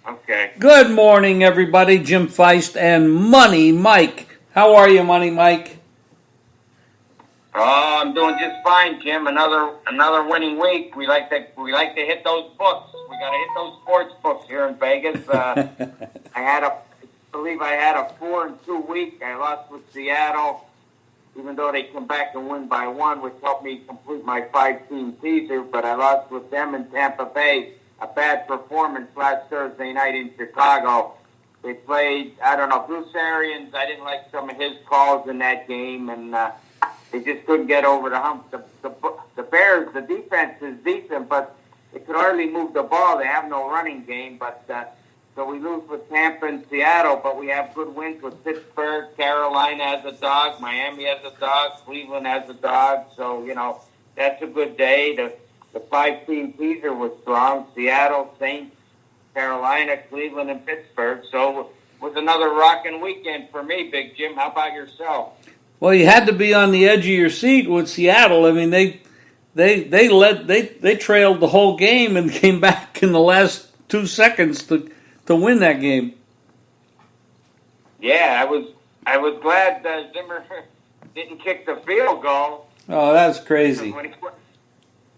Okay. Good morning, everybody. Jim Feist and Money Mike. How are you, Money Mike? Oh, I'm doing just fine, Jim. Another winning week. We like to hit those books. We got to hit those sports books here in Vegas. I believe I had a 4-2 week. I lost with Seattle, even though they come back and win by one, which helped me complete my 5-team teaser. But I lost with them in Tampa Bay. A bad performance last Thursday night in Chicago. They played, Bruce Arians. I didn't like some of his calls in that game, and they just couldn't get over the hump. The Bears, the defense is decent, but they could hardly move the ball. They have no running game, but so we lose with Tampa and Seattle, but we have good wins with Pittsburgh. Carolina has a dog. Miami has a dog. Cleveland has a dog. So, that's a good day. The 5-team teaser was strong. Seattle, Saints, Carolina, Cleveland, and Pittsburgh. So it was another rocking weekend for me, Big Jim. How about yourself? Well, you had to be on the edge of your seat with Seattle. I mean, they trailed the whole game and came back in the last 2 seconds to win that game. Yeah, I was glad Zimmer didn't kick the field goal. Oh, that's crazy.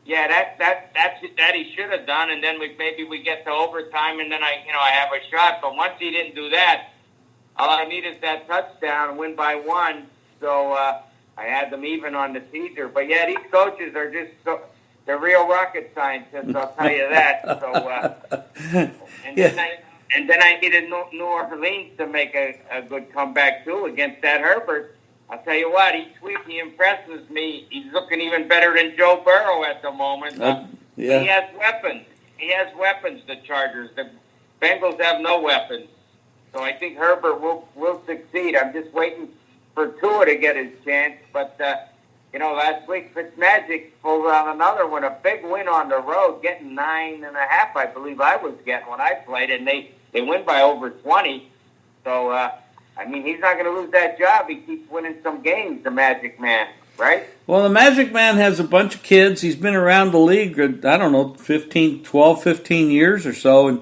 Yeah, that he should have done, and then maybe we get to overtime, and then I have a shot. But once he didn't do that, all I need is that touchdown and win by one. So I had them even on the teaser. But yeah, these coaches are just they're real rocket scientists. I'll tell you that. So and then I needed New Orleans to make a good comeback too against that Herbert. I'll tell you what, each week he impresses me. He's looking even better than Joe Burrow at the moment. Yeah. He has weapons. He has weapons, the Chargers. The Bengals have no weapons. So I think Herbert will succeed. I'm just waiting for Thur to get his chance. But, last week Fitzmagic pulled out another one, a big win on the road, getting 9.5, I believe I was getting when I played, and they win by over 20. So, he's not going to lose that job. He keeps winning some games, the Magic Man, right? Well, the Magic Man has a bunch of kids. He's been around the league, 12, 15 years or so. And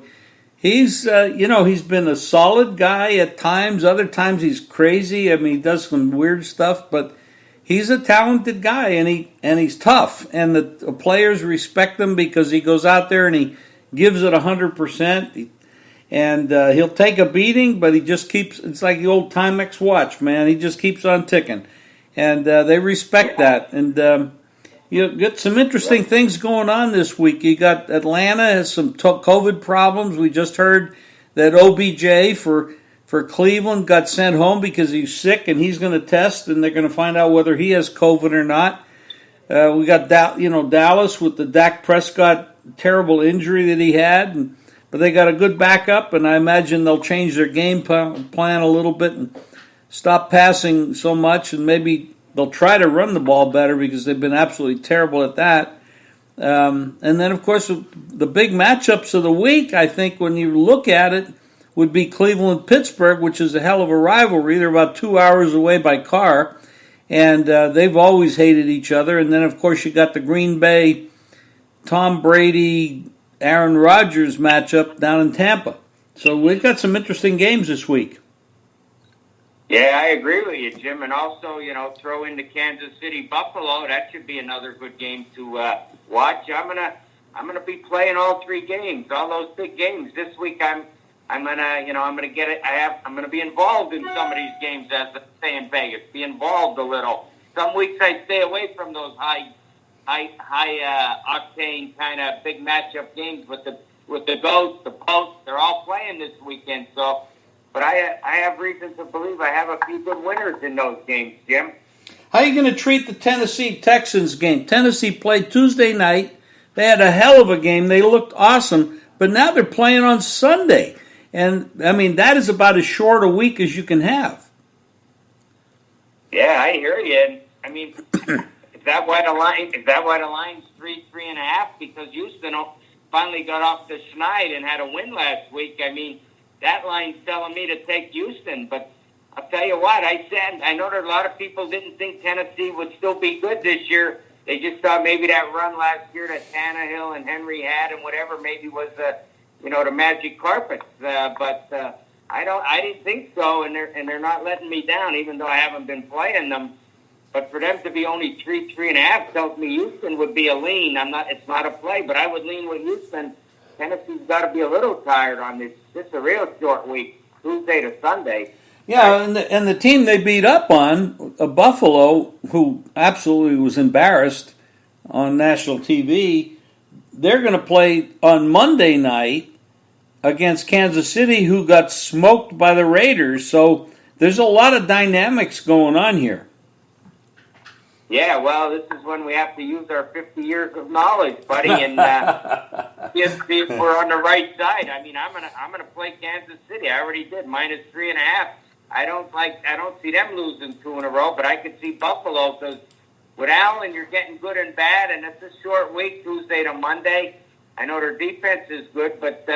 he's, he's been a solid guy at times. Other times he's crazy. He does some weird stuff. But he's a talented guy, and he's tough. And the players respect him because he goes out there and he gives it 100%. And he'll take a beating, but he just keeps, it's like the old Timex watch, man. He just keeps on ticking. And they respect that. And you got some interesting things going on this week. You got Atlanta has some COVID problems. We just heard that OBJ for Cleveland got sent home because he's sick, and he's going to test, and they're going to find out whether he has COVID or not. We got Dallas with the Dak Prescott terrible injury that he had, but they got a good backup, and I imagine they'll change their game plan a little bit and stop passing so much, and maybe they'll try to run the ball better because they've been absolutely terrible at that. And then, of course, the big matchups of the week, I think, when you look at it, would be Cleveland-Pittsburgh, which is a hell of a rivalry. They're about 2 hours away by car, and they've always hated each other. And then, of course, you got the Green Bay, Tom Brady, Aaron Rodgers matchup down in Tampa. So we've got some interesting games this week. Yeah, I agree with you, Jim. And also, throw in the Kansas City Buffalo. That should be another good game to watch. I'm gonna be playing all three games, all those big games this week. I'm gonna get it. I'm gonna be involved in some of these games, as they say in Vegas. Be involved a little. Some weeks I stay away from those high octane kind of big matchup games with the Ghosts, the Posts. They're all playing this weekend. So, but I have reason to believe I have a few good winners in those games, Jim. How are you going to treat the Tennessee Texans game? Tennessee played Tuesday night. They had a hell of a game. They looked awesome, but now they're playing on Sunday. And, that is about as short a week as you can have. Yeah, I hear you. Is that why the line's 3.5? Because Houston finally got off the schneid and had a win last week. That line's telling me to take Houston. But I'll tell you what, I know that a lot of people didn't think Tennessee would still be good this year. They just thought maybe that run last year that Tannehill and Henry had and whatever maybe was the magic carpets. But I didn't think so, and they're not letting me down, even though I haven't been playing them. But for them to be only 3.5 tells me Houston would be a lean. It's not a play, but I would lean with Houston. Tennessee's got to be a little tired on this. This is a real short week, Tuesday to Sunday. Yeah, and the team they beat up on, Buffalo, who absolutely was embarrassed on national TV, they're going to play on Monday night against Kansas City, who got smoked by the Raiders. So there's a lot of dynamics going on here. Yeah, well, this is when we have to use our 50 years of knowledge, buddy, and see if we're on the right side. I mean, I'm gonna play Kansas City. I already did -3.5. I don't see them losing 2 in a row, but I could see Buffalo, because with Allen, you're getting good and bad, and it's a short week, Tuesday to Monday. I know their defense is good, but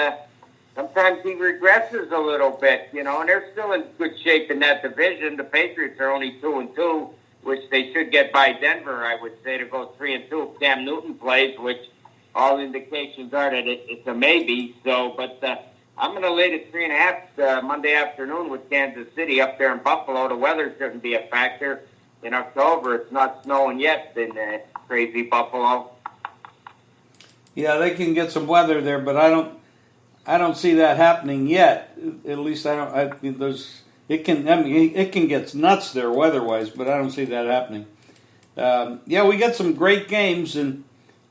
sometimes he regresses a little bit, and they're still in good shape in that division. The Patriots are only 2-2. Which they should get by Denver, I would say, to go 3-2 if Cam Newton plays, which all indications are that it's a maybe. So, but I'm going to lay to 3.5 Monday afternoon with Kansas City up there in Buffalo. The weather shouldn't be a factor in October. It's not snowing yet in crazy Buffalo. Yeah, they can get some weather there, but I don't see that happening yet. At least it can get nuts there weather-wise, but I don't see that happening. We got some great games, and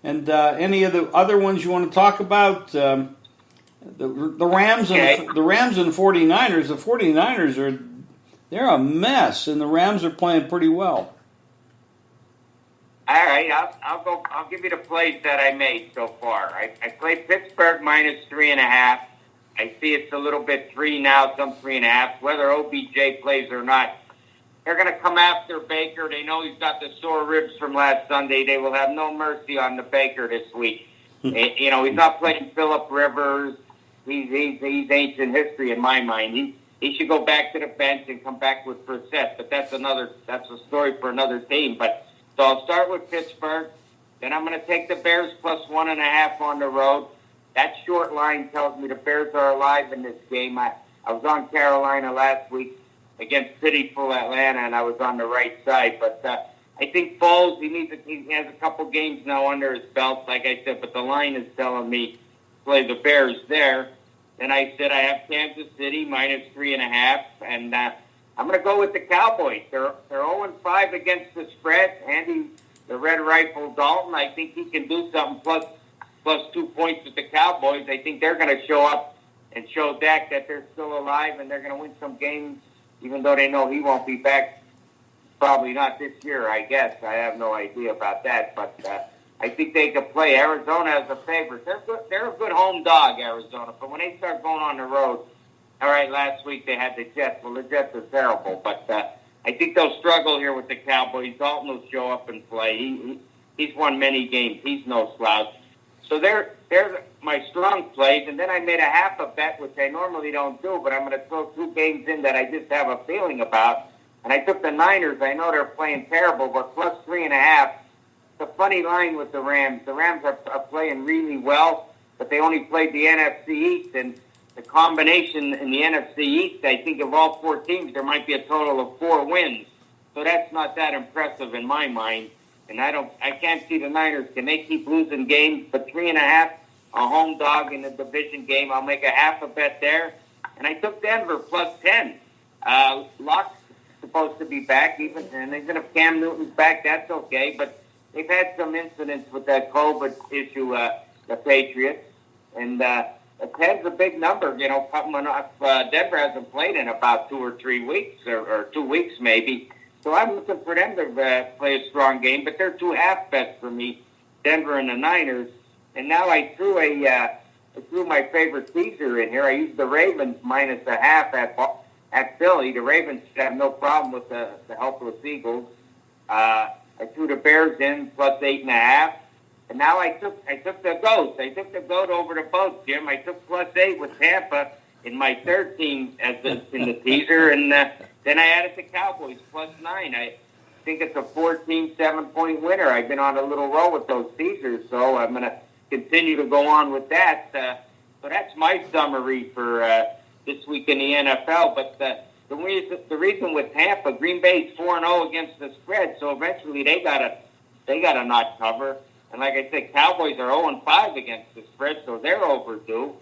any of the other ones you want to talk about? The Rams and the Rams and 49ers. The 49ers they're a mess, and the Rams are playing pretty well. All right, I'll give you the plays that I made so far. I played Pittsburgh -3.5. I see it's a little bit 3 now, some 3.5. Whether OBJ plays or not, they're going to come after Baker. They know he's got the sore ribs from last Sunday. They will have no mercy on the Baker this week. He's not playing Phillip Rivers. He's ancient history in my mind. He should go back to the bench and come back with Brissett. But that's a story for another team. But so I'll start with Pittsburgh. Then I'm going to take the Bears +1.5 on the road. That short line tells me the Bears are alive in this game. I was on Carolina last week against pitiful Atlanta, and I was on the right side. But I think Foles, he has a couple games now under his belt, like I said, but the line is telling me play the Bears there. Then I said I have Kansas City -3.5, and I'm going to go with the Cowboys. They're 0-5 against the spread. Andy, the Red Rifle Dalton, I think he can do something plus 2 points with the Cowboys. I think they're going to show up and show Dak that they're still alive, and they're going to win some games, even though they know he won't be back. Probably not this year, I guess. I have no idea about that, but I think they could play. Arizona as a favorite. They're a good home dog, Arizona, but when they start going on the road, all right, last week they had the Jets. Well, the Jets are terrible, but I think they'll struggle here with the Cowboys. Dalton will show up and play. He's won many games. He's no slouch. So they're my strong plays, and then I made a half a bet, which I normally don't do, but I'm going to throw 2 games in that I just have a feeling about. And I took the Niners. I know they're playing terrible, but +3.5. It's a funny line with the Rams. The Rams are playing really well, but they only played the NFC East, and the combination in the NFC East, I think of all 4 teams, there might be a total of 4 wins. So that's not that impressive in my mind. And I can't see the Niners. Can they keep losing games? But 3.5, a home dog in the division game. I'll make a half a bet there. And I took Denver +10. Locke's supposed to be back, and even if Cam Newton's back, that's okay. But they've had some incidents with that COVID issue, the Patriots. And 10's a big number, coming off. Denver hasn't played in about 2 or 3 weeks, or 2 weeks maybe. So I'm looking for them to play a strong game, but they're 2 half bets for me, Denver and the Niners. And now I threw my favorite teaser in here. I used the Ravens -0.5 at Philly. The Ravens should have no problem with the helpless Eagles. I threw the Bears in +8.5. And now I took the goat. I took the goat over the boat, Jim. I took +8 with Tampa in my third team in the teaser, and then I added the Cowboys +9. I think it's a 14, 7-point winner. I've been on a little roll with those teasers, so I'm going to continue to go on with that. So So that's my summary for this week in the NFL. But the reason with Tampa, Green Bay's 4-0 against the spread, so eventually they gotta not cover. And like I said, Cowboys are 0-5 against the spread, so they're overdue.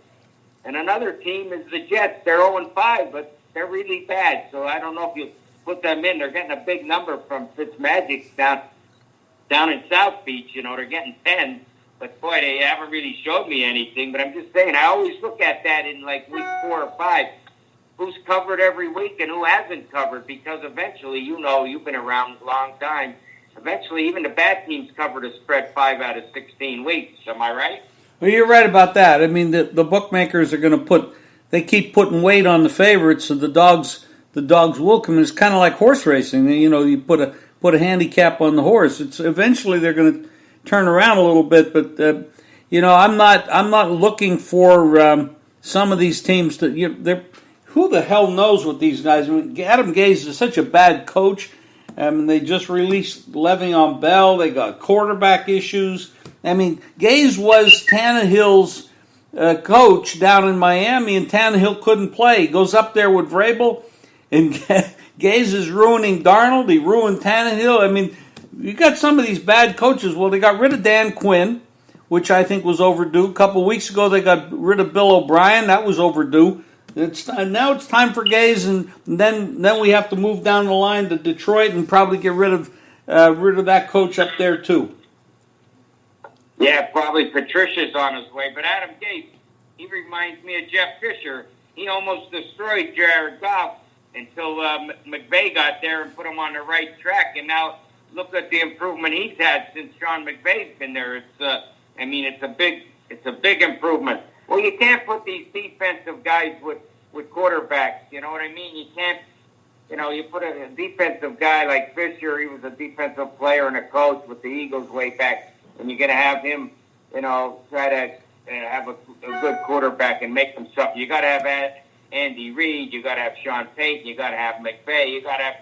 And another team is the Jets. They're 0-5, but they're really bad. So I don't know if you put them in. They're getting a big number from Fitzmagic down in South Beach. You know, they're getting 10. But, boy, they haven't really showed me anything. But I'm just saying, I always look at that in, like, week 4 or 5. Who's covered every week and who hasn't covered? Because eventually, you know, you've been around a long time. Eventually, even the bad teams cover the spread 5 out of 16 weeks. Am I right? Well, you're right about that. I mean, the bookmakers are going to they keep putting weight on the favorites, so the dogs will come. It's kind of like horse racing. You know, you put a handicap on the horse. It's eventually they're going to turn around a little bit, but you know, I'm not looking for some of these teams to. Who the hell knows what these guys? I mean, Adam Gase is such a bad coach. They just released Le'Veon Bell. They got quarterback issues. I mean, Gase was Tannehill's coach down in Miami, and Tannehill couldn't play. He goes up there with Vrabel, and Gase is ruining Darnold. He ruined Tannehill. I mean, you got some of these bad coaches. Well, they got rid of Dan Quinn, which I think was overdue. A couple of weeks ago, they got rid of Bill O'Brien. That was overdue. Now it's time for Gase, and then we have to move down the line to Detroit and probably get rid of that coach up there too. Yeah, probably Patricia's on his way. But Adam Gase, he reminds me of Jeff Fisher. He almost destroyed Jared Goff until McVay got there and put him on the right track. And now look at the improvement he's had since Sean McVay's been there. It's a big improvement. Well, you can't put these defensive guys with quarterbacks. You know what I mean? You can't. You know, you put a defensive guy like Fisher. He was a defensive player and a coach with the Eagles way back. And you're going to have him, you know, try to have a good quarterback and make them something. You got to have Andy Reid. You got to have Sean Payton. You got to have McVay. You got to have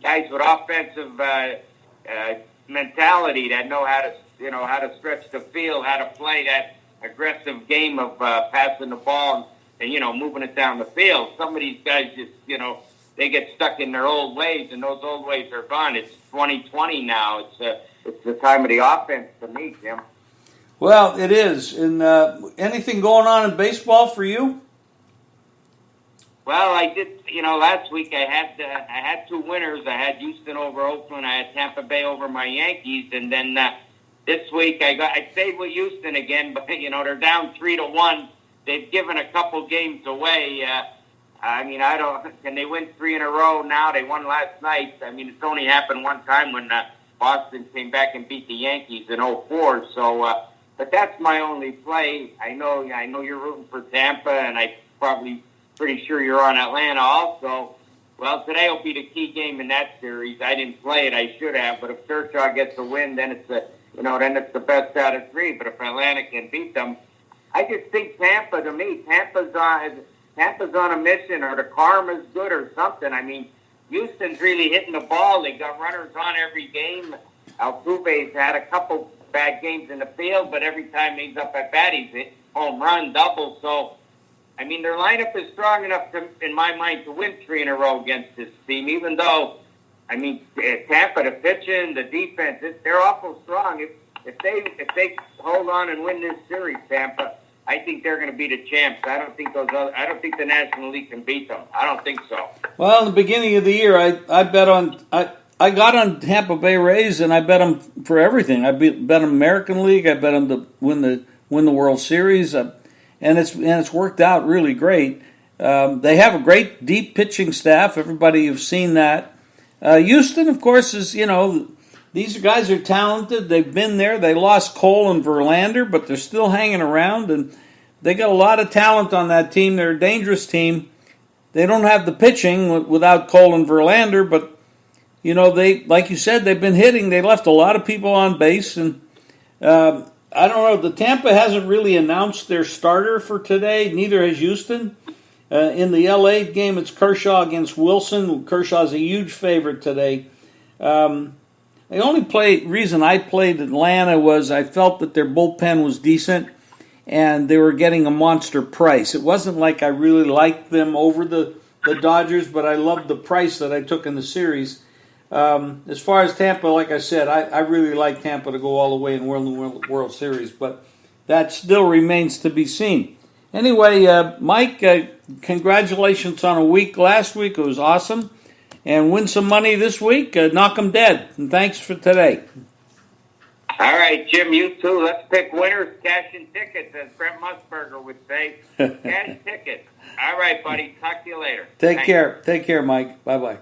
guys with offensive mentality that know how to stretch the field, how to play that aggressive game of passing the ball and moving it down the field. Some of these guys just, they get stuck in their old ways, and those old ways are gone. It's 2020 now. It's the time of the offense to me, Jim. Well, it is. And anything going on in baseball for you? Well, I did. Last week I had two winners. I had Houston over Oakland. I had Tampa Bay over my Yankees, and then this week I stayed with Houston again. But they're down 3-1. They've given a couple games away. I don't. Can they win 3 in a row now? They won last night. It's only happened one time when Boston came back and beat the Yankees in 2004. So, but that's my only play. I know you're rooting for Tampa, and I probably pretty sure you're on Atlanta also. Well, today will be the key game in that series. I didn't play it. I should have. But if Kershaw gets a win, then it's the best out of 3. But if Atlanta can beat them, I just think Tampa. To me, Tampa's on a mission, or the karma's good, or something. Houston's really hitting the ball. They got runners on every game. Altuve's had a couple bad games in the field, but every time he's up at bat, he's hit home run, double. So, their lineup is strong enough, in my mind, to win 3 in a row against this team, even though, Tampa, the pitching, the defense, they're awful strong. If they hold on and win this series, Tampa, I think they're going to be the champs. I don't think the National League can beat them. I don't think so. Well, in the beginning of the year, I bet on I got on Tampa Bay Rays, and I bet them for everything. I bet them American League. I bet them to win the World Series, and it's worked out really great. They have a great deep pitching staff. Everybody have seen that. Houston, of course, is these guys are talented. They've been there. They lost Cole and Verlander, but they're still hanging around, and they got a lot of talent on that team. They're a dangerous team. They don't have the pitching without Cole and Verlander, but they, like you said, they've been hitting. They left a lot of people on base, and I don't know. The Tampa hasn't really announced their starter for today. Neither has Houston. In the LA game, it's Kershaw against Wilson. Kershaw's a huge favorite today. The only reason I played Atlanta was I felt that their bullpen was decent. and they were getting a monster price. It wasn't like I really liked them over the Dodgers, but I loved the price that I took in the series. As far as Tampa, like I said, I really like Tampa to go all the way and win the World Series, but that still remains to be seen. Anyway, Mike, congratulations on a week last week. It was awesome. And win some money this week. Knock them dead. And thanks for today. All right, Jim, you too. Let's pick winners, cash and tickets, as Brent Musburger would say. Cash tickets. All right, buddy. Talk to you later. Take care. Take care, Mike. Bye-bye.